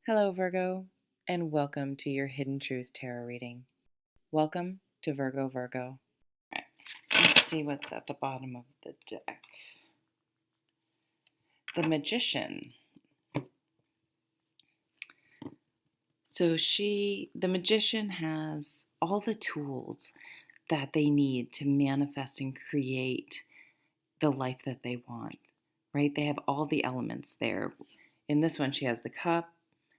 Hello, Virgo, and welcome to your Hidden Truth Tarot reading. Welcome to Virgo. All right, let's see what's at the bottom of the deck. The Magician. So the Magician has all the tools that they need to manifest and create the life that they want, right? They have all the elements there. In this one, she has the cup,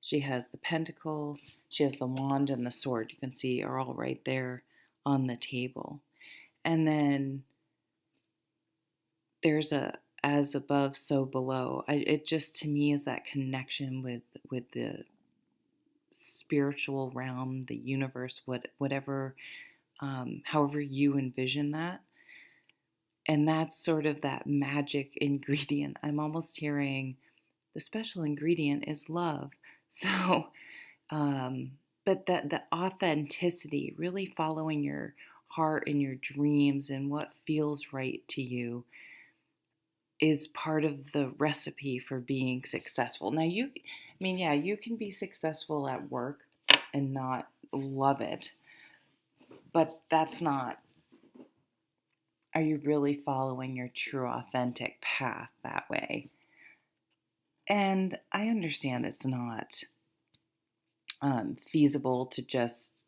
she has the pentacle, she has the wand, and the sword. You can see are all right there on the table. And then there's a as above, so below. It just to me is that connection with the spiritual realm, the universe, whatever, however you envision that. And that's sort of that magic ingredient. I'm almost hearing the special ingredient is love. So, but the authenticity, really following your heart and your dreams and what feels right to you is part of the recipe for being successful. Now, you can be successful at work and not love it, but that's not, are you really following your true authentic path that way? And I understand it's not feasible to just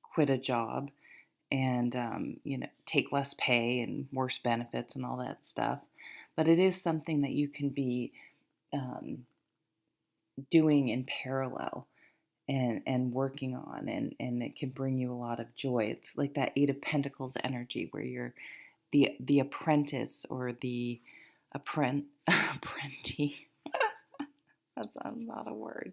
quit a job and take less pay and worse benefits and all that stuff, but it is something that you can be um, doing in parallel and working on, and it can bring you a lot of joy. It's like that Eight of Pentacles energy where you're the apprentice or the apprentice. That's not a word.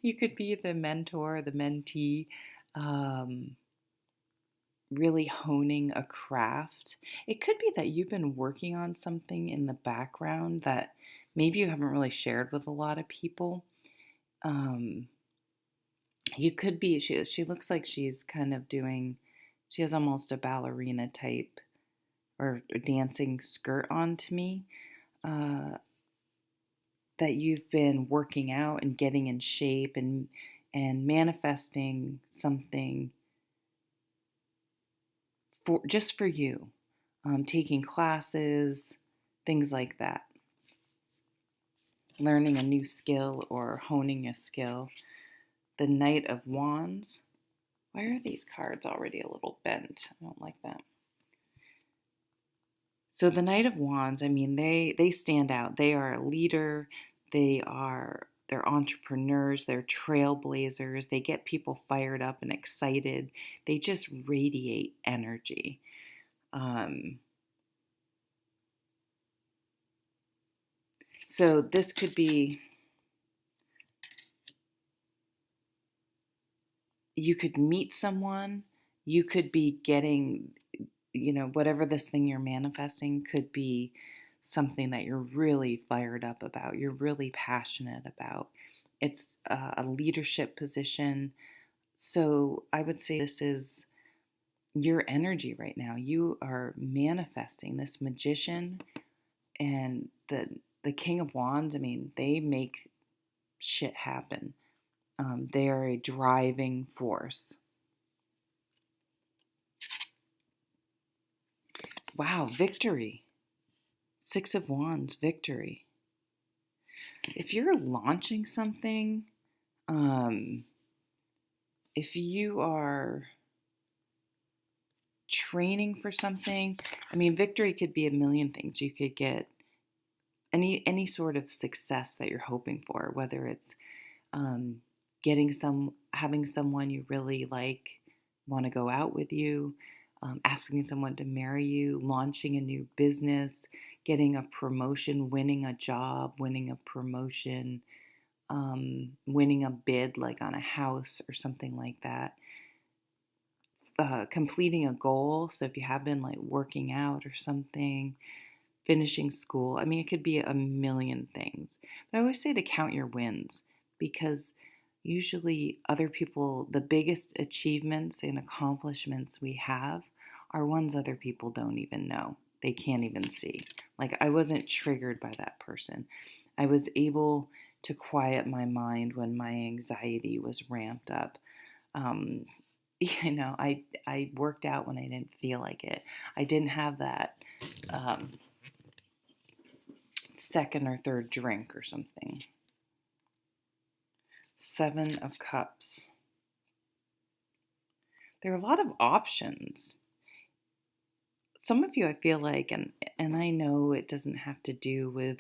You could be the mentor, the mentee, um, really honing a craft. It could be that you've been working on something in the background that maybe you haven't really shared with a lot of people. Um, you could be, she looks like she's kind of doing, she has almost a ballerina type or a dancing skirt on to me. That you've been working out and getting in shape and manifesting something for just for you, taking classes, things like that, learning a new skill or honing a skill. The Knight of Wands. Why are these cards already a little bent? I don't like that. So the Knight of Wands, I mean, they stand out. They are a leader. They're entrepreneurs. They're trailblazers. They get people fired up and excited. They just radiate energy. So this could be, you could meet someone. You could be getting, whatever this thing you're manifesting could be something that you're really fired up about, you're really passionate about. It's a leadership position. So I would say this is your energy right now. You are manifesting this Magician and the King of Wands. I mean, they make shit happen. They are a driving force. Wow, victory. Six of Wands, victory. If you're launching something, if you are training for something, I mean, victory could be a million things. You could get any sort of success that you're hoping for, whether it's having someone you really like want to go out with you, asking someone to marry you, launching a new business, getting a promotion, winning a job, winning a promotion, winning a bid like on a house or something like that. Completing a goal. So if you have been like working out or something, finishing school. I mean, it could be a million things. But I always say to count your wins because usually other people, the biggest achievements and accomplishments we have are ones other people don't even know. They can't even see. Like I wasn't triggered by that person. I was able to quiet my mind when my anxiety was ramped up. Um, I worked out when I didn't feel like it. I didn't have that um, second or third drink or something. 7 of Cups. There are a lot of options. Some of you, I feel like, and I know it doesn't have to do with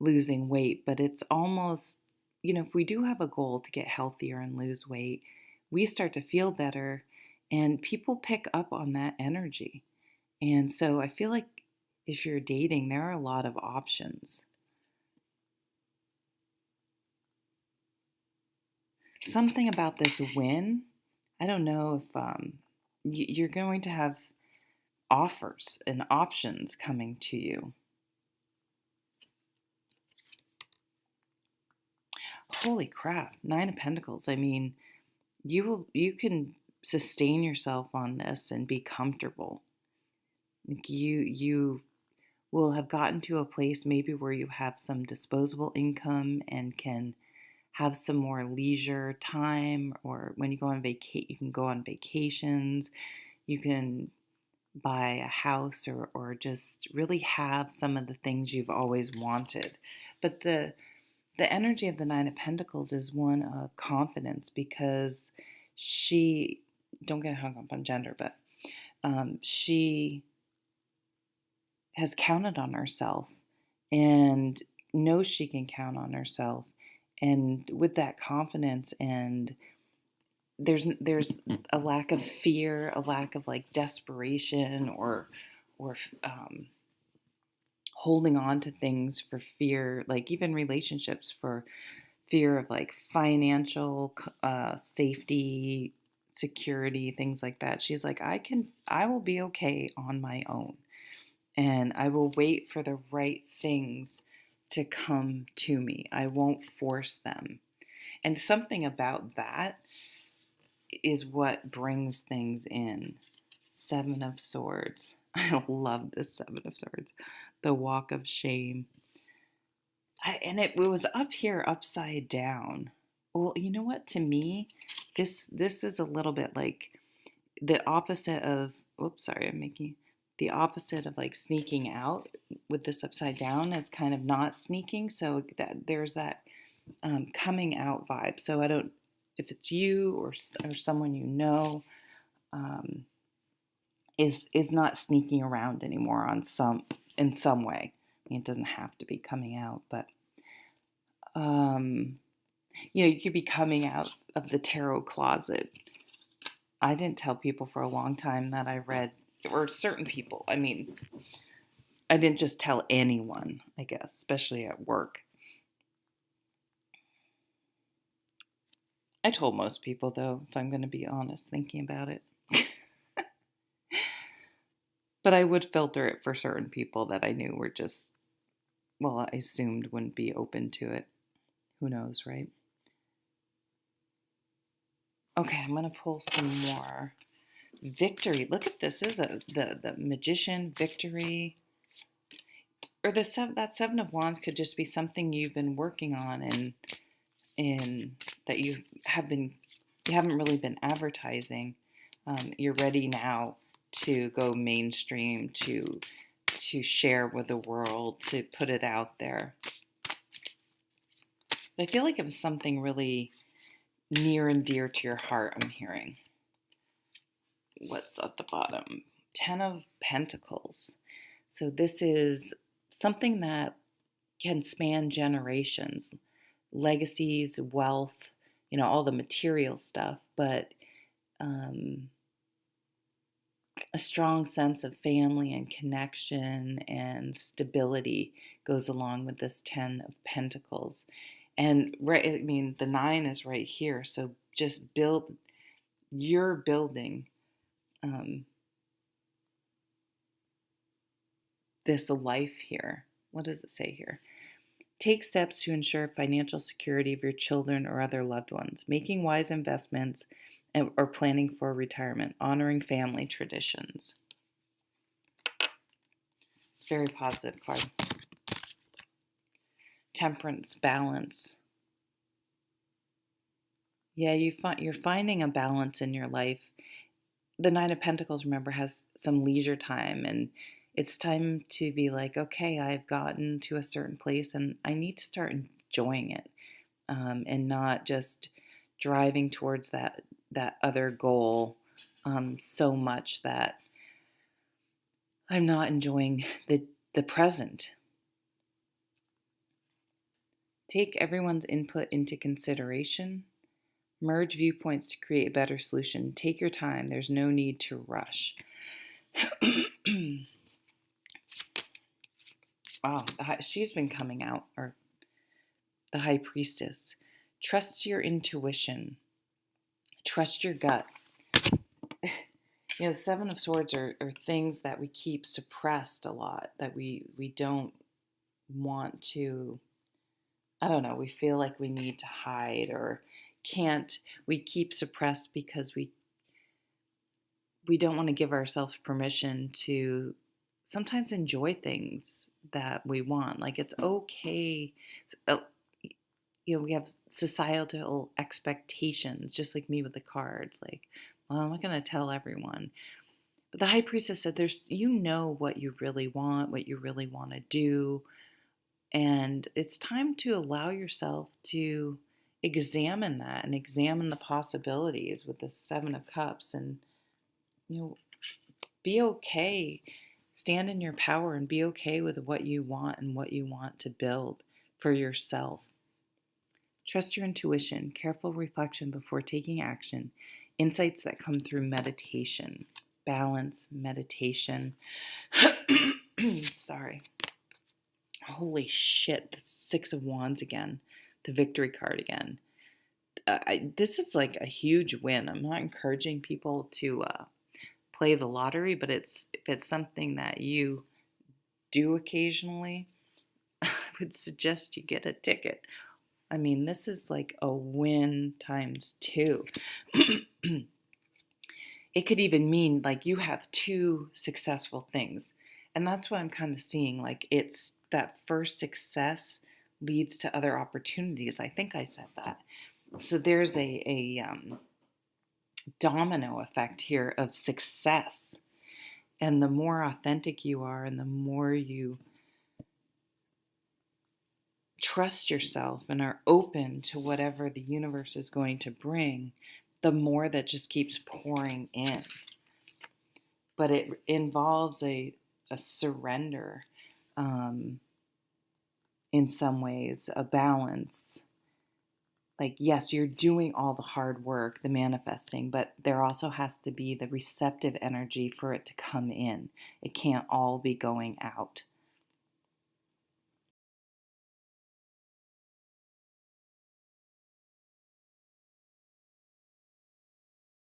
losing weight, but it's almost, if we do have a goal to get healthier and lose weight, we start to feel better, and people pick up on that energy. And so I feel like if you're dating, there are a lot of options. Something about this win, I don't know if you're going to have offers and options coming to you. Holy crap, 9 of Pentacles. I mean, you can sustain yourself on this and be comfortable. Like you will have gotten to a place maybe where you have some disposable income and can have some more leisure time, or when you go on you can go on vacations, you can buy a house, or just really have some of the things you've always wanted. But the energy of the 9 of Pentacles is one of confidence, because she, don't get hung up on gender, but she has counted on herself and knows she can count on herself. And with that confidence, and there's a lack of fear, a lack of like desperation, or holding on to things for fear, like even relationships, for fear of like financial safety, security, things like that. She's like, I will be okay on my own, and I will wait for the right things to come to me. I won't force them. And something about that is what brings things in. 7 of Swords. I love this 7 of Swords. The Walk of Shame. And it was up here upside down. Well, you know what? To me, this is a little bit like the opposite of, oops, sorry, I'm making the opposite of like sneaking out. With this upside down as kind of not sneaking. So that there's that coming out vibe. So I don't, if it's you or someone you know, um, is not sneaking around anymore in some way. I mean, it doesn't have to be coming out, but you could be coming out of the tarot closet. I didn't tell people for a long time that I read, or certain people. I mean, I didn't just tell anyone, I guess, especially at work. I told most people, though, if I'm going to be honest, thinking about it. But I would filter it for certain people that I knew were just, well, I assumed wouldn't be open to it. Who knows, right? Okay, I'm going to pull some more. Victory. Look at this. This is the Magician, Victory. Or that 7 of Wands could just be something you've been working on, and that you haven't really been advertising. You're ready now to go mainstream, to share with the world, to put it out there. But I feel like it was something really near and dear to your heart, I'm hearing. What's at the bottom? 10 of Pentacles. So this is something that can span generations, legacies, wealth, all the material stuff, but a strong sense of family and connection and stability goes along with this 10 of Pentacles. And right, I mean, the 9 is right here. So just you're building this life here. What does it say here? Take steps to ensure financial security of your children or other loved ones, making wise investments, or planning for retirement, honoring family traditions. Very positive card. Temperance, balance. Yeah, you're finding a balance in your life. The Nine of Pentacles, remember, has some leisure time, and it's time to be like, okay, I've gotten to a certain place and I need to start enjoying it, and not just driving towards that other goal so much that I'm not enjoying the present. Take everyone's input into consideration. Merge viewpoints to create a better solution. Take your time. There's no need to rush. Wow, she's been coming out, or the High Priestess. Trust your intuition. Trust your gut. The Seven of Swords are things that we keep suppressed a lot, that we don't want to, I don't know, we feel like we need to hide or can't. We keep suppressed because we don't want to give ourselves permission to sometimes enjoy things that we want. Like, it's okay. We have societal expectations, just like me with the cards. Like, well, I'm not going to tell everyone. But the High Priestess said, what you really want to do. And it's time to allow yourself to examine that and examine the possibilities with the Seven of Cups, and, be okay. Stand in your power and be okay with what you want and what you want to build for yourself. Trust your intuition, careful reflection before taking action, insights that come through meditation, balance, meditation. Sorry. Holy shit, the Six of Wands again, the Victory card again. This is like a huge win. I'm not encouraging people to play the lottery, but if it's something that you do occasionally, I would suggest you get a ticket. I mean, this is like a win times two. It could even mean like you have two successful things. And that's what I'm kind of seeing. Like, it's that first success leads to other opportunities. I think I said that. So there's a domino effect here of success. And the more authentic you are and the more you trust yourself and are open to whatever the universe is going to bring, the more that just keeps pouring in. But it involves a surrender, in some ways, a balance. Like, yes, you're doing all the hard work, the manifesting, but there also has to be the receptive energy for it to come in. It can't all be going out.